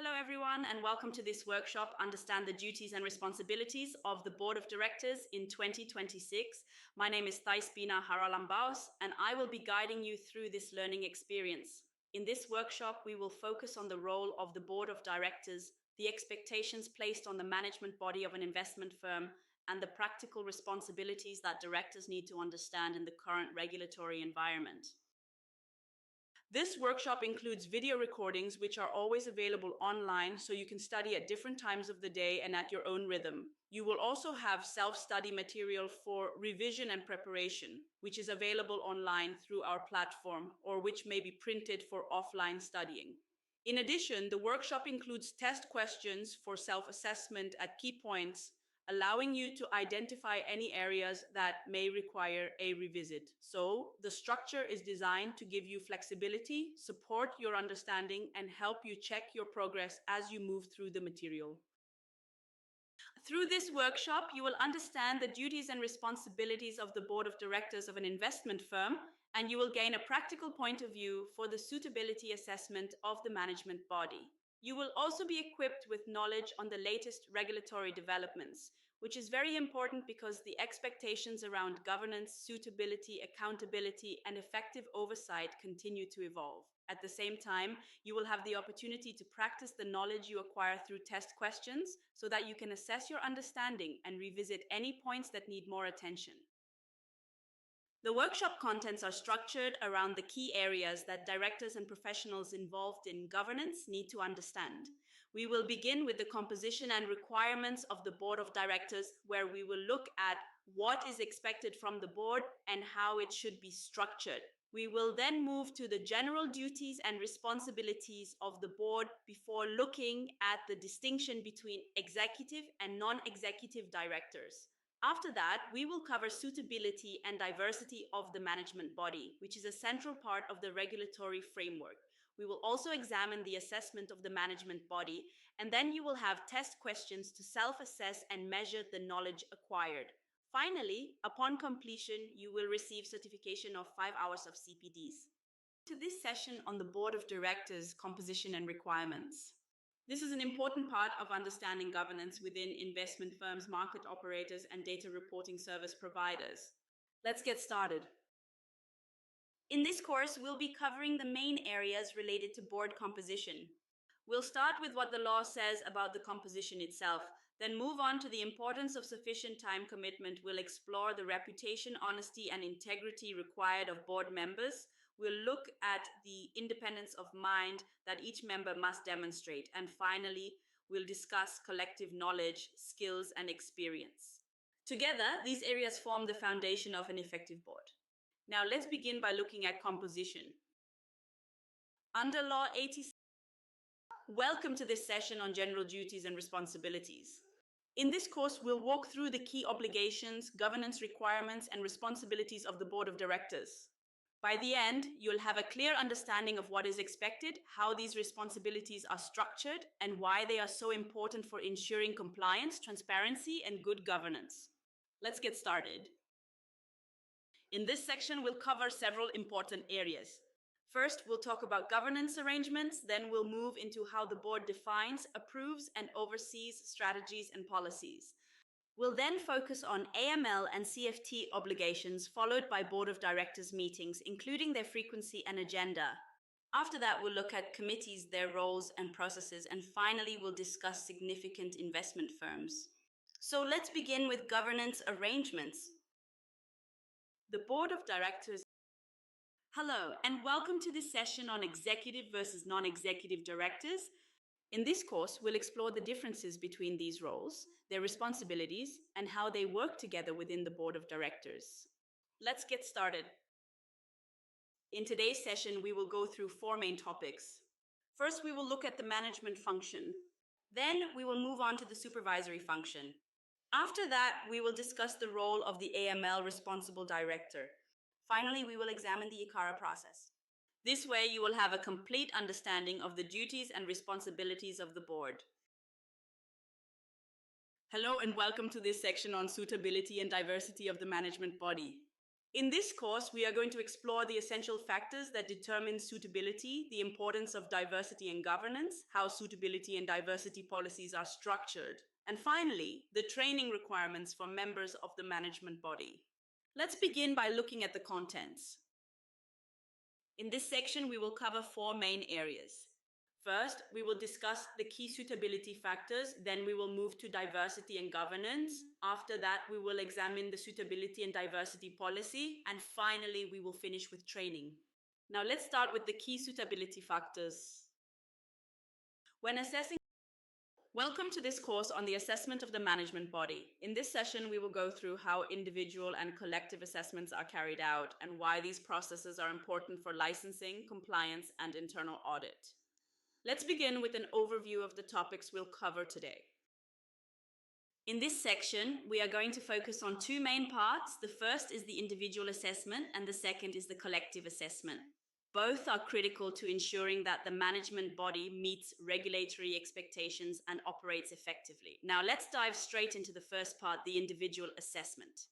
Hello everyone and welcome to this workshop, Understand the Duties and Responsibilities of the Board of Directors in 2026. My name is Despoina Charalampous and I will be guiding you through this learning experience. In this workshop, we will focus on the role of the Board of Directors, the expectations placed on the management body of an investment firm, and the practical responsibilities that directors need to understand in the current regulatory environment. This workshop includes video recordings which are always available online, so you can study at different times of the day and at your own rhythm. You will also have self-study material for revision and preparation, which is available online through our platform or which may be printed for offline studying. In addition, the workshop includes test questions for self-assessment at key points, allowing you to identify any areas that may require a revisit. So, the structure is designed to give you flexibility, support your understanding, and help you check your progress as you move through the material. Through this workshop, you will understand the duties and responsibilities of the board of directors of an investment firm, and you will gain a practical point of view for the suitability assessment of the management body. You will also be equipped with knowledge on the latest regulatory developments, which is very important because the expectations around governance, suitability, accountability, and effective oversight continue to evolve. At the same time, you will have the opportunity to practice the knowledge you acquire through test questions so that you can assess your understanding and revisit any points that need more attention. The workshop contents are structured around the key areas that directors and professionals involved in governance need to understand. We will begin with the composition and requirements of the board of directors, where we will look at what is expected from the board and how it should be structured. We will then move to the general duties and responsibilities of the board before looking at the distinction between executive and non-executive directors. After that, we will cover suitability and diversity of the management body, which is a central part of the regulatory framework. We will also examine the assessment of the management body, and then you will have test questions to self-assess and measure the knowledge acquired. Finally, upon completion, you will receive certification of 5 hours of CPDs. To this session on the Board of Directors, composition and requirements. This is an important part of understanding governance within investment firms, market operators, and data reporting service providers. Let's get started. In this course, we'll be covering the main areas related to board composition. We'll start with what the law says about the composition itself, then move on to the importance of sufficient time commitment. We'll explore the reputation, honesty, and integrity required of board members. We'll look at the independence of mind that each member must demonstrate. And finally, we'll discuss collective knowledge, skills, and experience. Together, these areas form the foundation of an effective board. Now, let's begin by looking at composition. Under Law 86, welcome to this session on general duties and responsibilities. In this course, we'll walk through the key obligations, governance requirements, and responsibilities of the Board of Directors. By the end, you'll have a clear understanding of what is expected, how these responsibilities are structured, and why they are so important for ensuring compliance, transparency, and good governance. Let's get started. In this section, we'll cover several important areas. First, we'll talk about governance arrangements, then we'll move into how the board defines, approves, and oversees strategies and policies. We'll then focus on AML and CFT obligations, followed by Board of Directors meetings, including their frequency and agenda. After that, we'll look at committees, their roles and processes, and finally, we'll discuss significant investment firms. So let's begin with governance arrangements. The Board of Directors. Hello, and welcome to this session on executive versus non-executive directors. In this course, we'll explore the differences between these roles, their responsibilities, and how they work together within the Board of Directors. Let's get started. In today's session, we will go through 4 main topics. First, we will look at the management function. Then, we will move on to the supervisory function. After that, we will discuss the role of the AML responsible director. Finally, we will examine the ICARA process. This way, you will have a complete understanding of the duties and responsibilities of the board. Hello and welcome to this section on suitability and diversity of the management body. In this course, we are going to explore the essential factors that determine suitability, the importance of diversity and governance, how suitability and diversity policies are structured, and finally, the training requirements for members of the management body. Let's begin by looking at the contents. In this section, we will cover 4 main areas. First, we will discuss the key suitability factors, then we will move to diversity and governance. After that, we will examine the suitability and diversity policy, and finally, we will finish with training. Now, let's start with the key suitability factors. Welcome to this course on the assessment of the management body. In this session, we will go through how individual and collective assessments are carried out and why these processes are important for licensing, compliance, and internal audit. Let's begin with an overview of the topics we'll cover today. In this section, we are going to focus on 2 main parts. The first is the individual assessment, and the second is the collective assessment. Both are critical to ensuring that the management body meets regulatory expectations and operates effectively. Now, let's dive straight into the first part, the individual assessment.